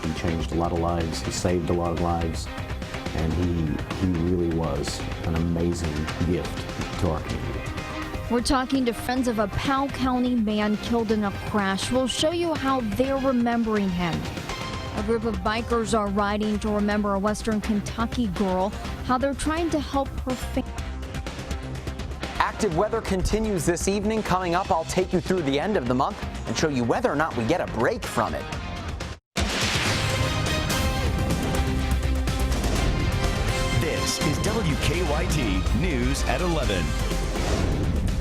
He changed a lot of lives. He saved a lot of lives. And he really was an amazing gift to our community. We're talking to friends of a Powell County man killed in a crash. We'll show you how they're remembering him. A group of bikers are riding to remember a Western Kentucky girl, how they're trying to help her family. Active weather continues this evening. Coming up, I'll take you through the end of the month and show you whether or not we get a break from it. This is WKYT News at 11.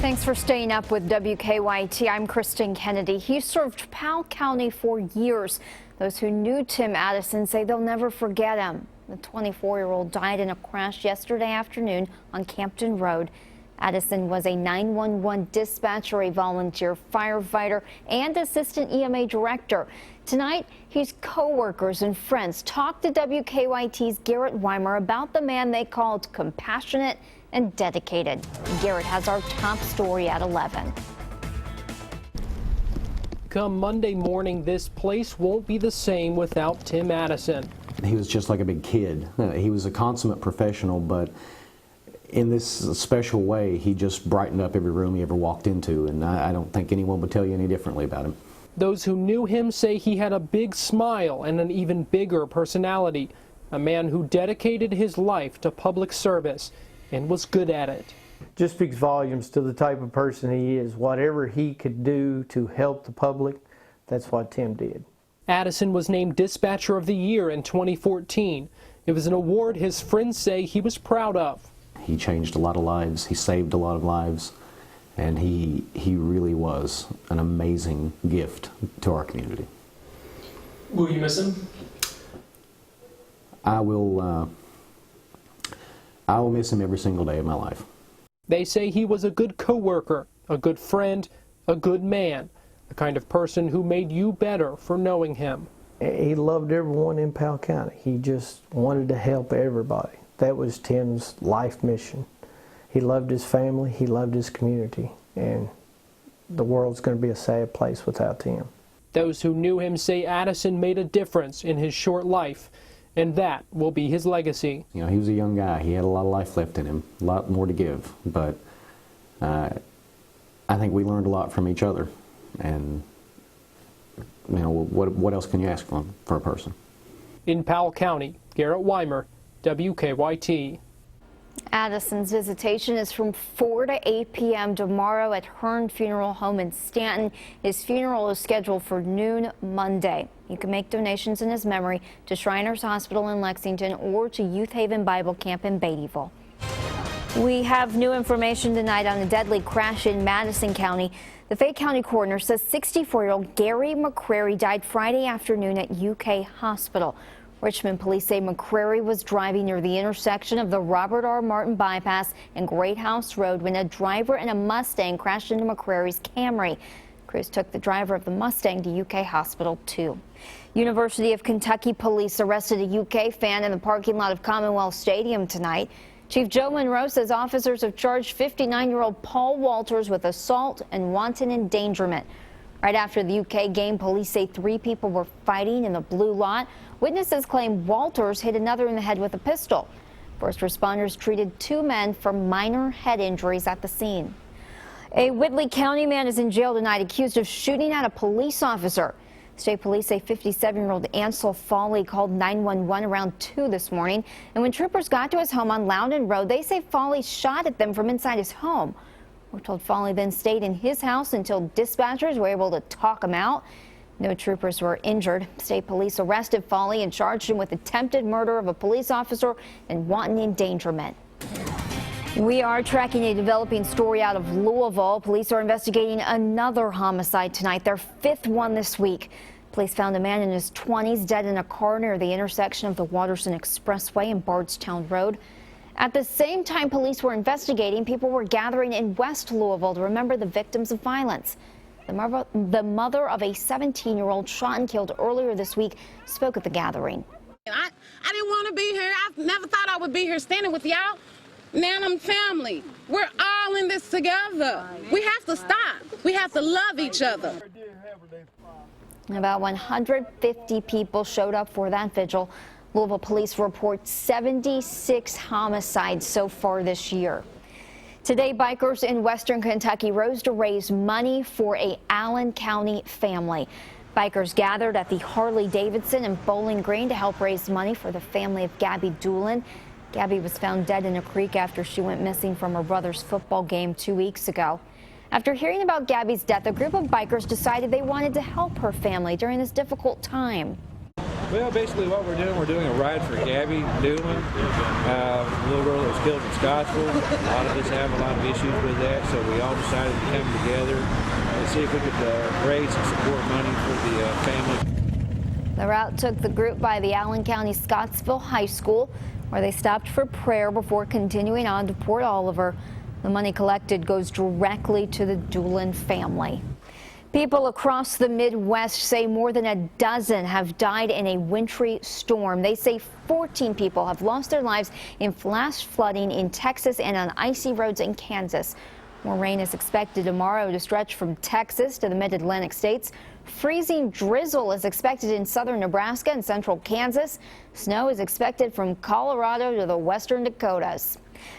Thanks for staying up with WKYT. I'm Kristen Kennedy. He served Powell County for years. Those who knew Tim Addison say they'll never forget him. The 24-year-old died in a crash yesterday afternoon on Campton Road. Addison was a 911 dispatcher, a volunteer firefighter, and assistant EMA director. Tonight, his co-workers and friends talked to WKYT's Garrett Weimer about the man they called compassionate and dedicated. Garrett has our top story at 11. Come Monday morning, this place won't be the same without Tim Addison. He was just like a big kid. He was a consummate professional, but in this special way, he just brightened up every room he ever walked into, and I don't think anyone would tell you any differently about him. Those who knew him say he had a big smile and an even bigger personality, a man who dedicated his life to public service and was good at it. Just speaks volumes to the type of person he is. Whatever he could do to help the public, that's what Tim did. Addison was named Dispatcher of the Year in 2014. It was an award his friends say he was proud of. He changed a lot of lives. He saved a lot of lives. And he really was an amazing gift to our community. Will you miss him? I will miss him every single day of my life. They say he was a good coworker, a good friend, a good man, the kind of person who made you better for knowing him. He loved everyone in Powell County. He just wanted to help everybody. That was Tim's life mission. He loved his family, he loved his community, and the world's going to be a sad place without Tim. Those who knew him say Addison made a difference in his short life, and that will be his legacy. You know, he was a young guy. He had a lot of life left in him, a lot more to give, but I think we learned a lot from each other, and you know, what else can you ask for a person? In Powell County, Garrett Weimer, WKYT. Addison's visitation is from 4 to 8 p.m. tomorrow at Hearn Funeral Home in Stanton. His funeral is scheduled for noon Monday. You can make donations in his memory to Shriners Hospital in Lexington or to Youth Haven Bible Camp in Beattyville. We have new information tonight on a deadly crash in Madison County. The Fayette County coroner says 64-year-old Gary McCrary died Friday afternoon at UK Hospital. Richmond police say McCrary was driving near the intersection of the Robert R. Martin bypass and Great House Road when a driver in a Mustang crashed into McCrary's Camry. Crews took the driver of the Mustang to UK Hospital too. University of Kentucky police arrested a UK fan in the parking lot of Commonwealth Stadium tonight. Chief Joe Monroe says officers have charged 59-year-old Paul Walters with assault and wanton endangerment. Right after the UK game, police say 3 people were fighting in the blue lot. Witnesses claim Walters hit another in the head with a pistol. First responders treated 2 men for minor head injuries at the scene. A Whitley County man is in jail tonight accused of shooting at a police officer. State police say 57-year-old Ansel Foley called 911 around 2 this morning. And when troopers got to his home on Loudon Road, they say Foley shot at them from inside his home. We're told Foley then stayed in his house until dispatchers were able to talk him out. No troopers were injured. State police arrested Foley and charged him with attempted murder of a police officer and wanton endangerment. We are tracking a developing story out of Louisville. Police are investigating another homicide tonight, their 5th one this week. Police found a man in his 20s dead in a car near the intersection of the Watterson Expressway and Bardstown Road. At the same time police were investigating, people were gathering in West Louisville to remember the victims of violence. The mother of a 17-year-old shot and killed earlier this week spoke at the gathering. I didn't want to be here. I never thought I would be here standing with y'all. Now I'm family. We're all in this together. We have to stop. We have to love each other. About 150 people showed up for that vigil. Louisville police report 76 homicides so far this year. Today, bikers in western Kentucky rose to raise money for a Allen County family. Bikers gathered at the Harley-Davidson in Bowling Green to help raise money for the family of Gabby Doolin. Gabby was found dead in a creek after she went missing from her brother's football game 2 weeks ago. After hearing about Gabby's death, a group of bikers decided they wanted to help her family during this difficult time. Well, basically what we're doing a ride for Gabby Doolin, a little girl that was killed in Scottsville. A lot of us have a lot of issues with that, so we all decided to come together and see if we could raise and support money for the family. The route took the group by the Allen County Scottsville High School, where they stopped for prayer before continuing on to Port Oliver. The money collected goes directly to the Doolin family. People across the Midwest say more than a dozen have died in a wintry storm. They say 14 people have lost their lives in flash flooding in Texas and on icy roads in Kansas. More rain is expected tomorrow to stretch from Texas to the mid-Atlantic states. Freezing drizzle is expected in southern Nebraska and central Kansas. Snow is expected from Colorado to the western Dakotas.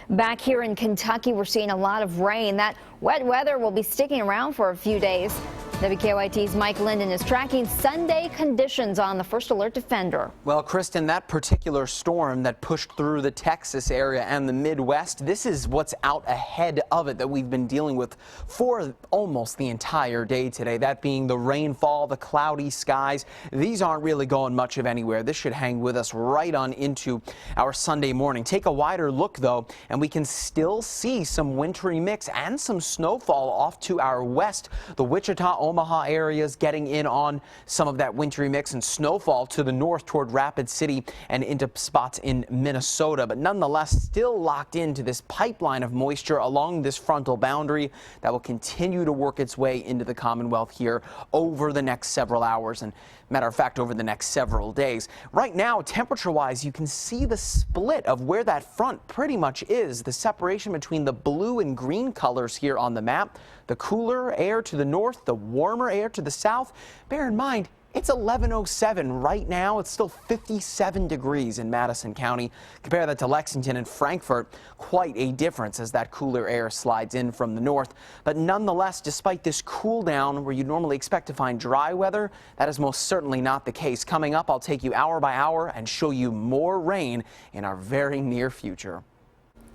Back here in Kentucky, we're seeing a lot of rain. That wet weather will be sticking around for a few days. WKYT's Mike Linden is tracking Sunday conditions on the First Alert Defender. Well, Kristen, that particular storm that pushed through the Texas area and the Midwest, this is what's out ahead of it that we've been dealing with for almost the entire day today. That being the rainfall, the cloudy skies. These aren't really going much of anywhere. This should hang with us right on into our Sunday morning. Take a wider look, though, and we can still see some wintry mix and some snowfall off to our west. The Wichita, Omaha areas getting in on some of that wintry mix, and snowfall to the north toward Rapid City and into spots in Minnesota. But nonetheless, still locked into this pipeline of moisture along this frontal boundary that will continue to work its way into the Commonwealth here over the next several hours, and matter of fact, over the next several days. Right now, temperature-wise, you can see the split of where that front pretty much is. The separation between the blue and green colors here on the map. The cooler air to the north, the warmer air to the south. Bear in mind, it's 11:07 right now. It's still 57 degrees in Madison County. Compare that to Lexington and Frankfort. Quite a difference as that cooler air slides in from the north. But nonetheless, despite this cool down where you normally expect to find dry weather, that is most certainly not the case. Coming up, I'll take you hour by hour and show you more rain in our very near future.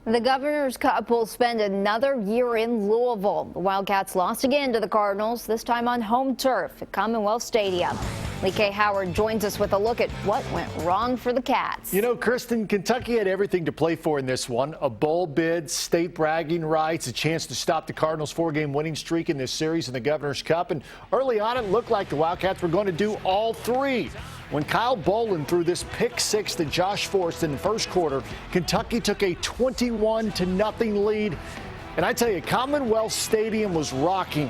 The Governor's Cup will spend another year in Louisville. The Wildcats lost again to the Cardinals, this time on home turf at Commonwealth Stadium. Lee K. Howard joins us with a look at what went wrong for the Cats. You know, Kristen, Kentucky had everything to play for in this one. A bowl bid, state bragging rights, a chance to stop the Cardinals' 4-game winning streak in this series in the Governor's Cup. And early on, it looked like the Wildcats were going to do all three. When Kyle Bolin threw this pick six to Josh Forrest in the first quarter, Kentucky took a 21-0 lead. And I tell you, Commonwealth Stadium was rocking.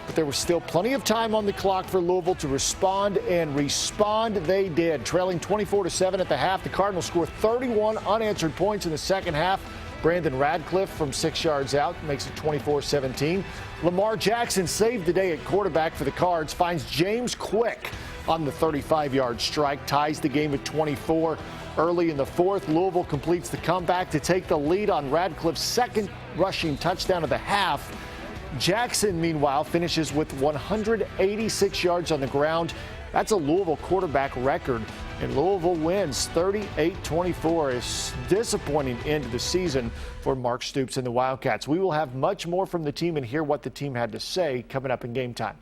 But there was still plenty of time on the clock for Louisville to respond, and respond they did. Trailing 24-7 at the half, the Cardinals scored 31 unanswered points in the second half. Brandon Radcliffe from 6 yards out makes it 24-17. Lamar Jackson saved the day at quarterback for the Cards, finds James Quick on the 35-yard strike, ties the game at 24. Early in the fourth, Louisville completes the comeback to take the lead on Radcliffe's second rushing touchdown of the half. Jackson, meanwhile, finishes with 186 yards on the ground. That's a Louisville quarterback record, and Louisville wins 38-24. A disappointing end to the season for Mark Stoops and the Wildcats. We will have much more from the team and hear what the team had to say coming up in Game Time.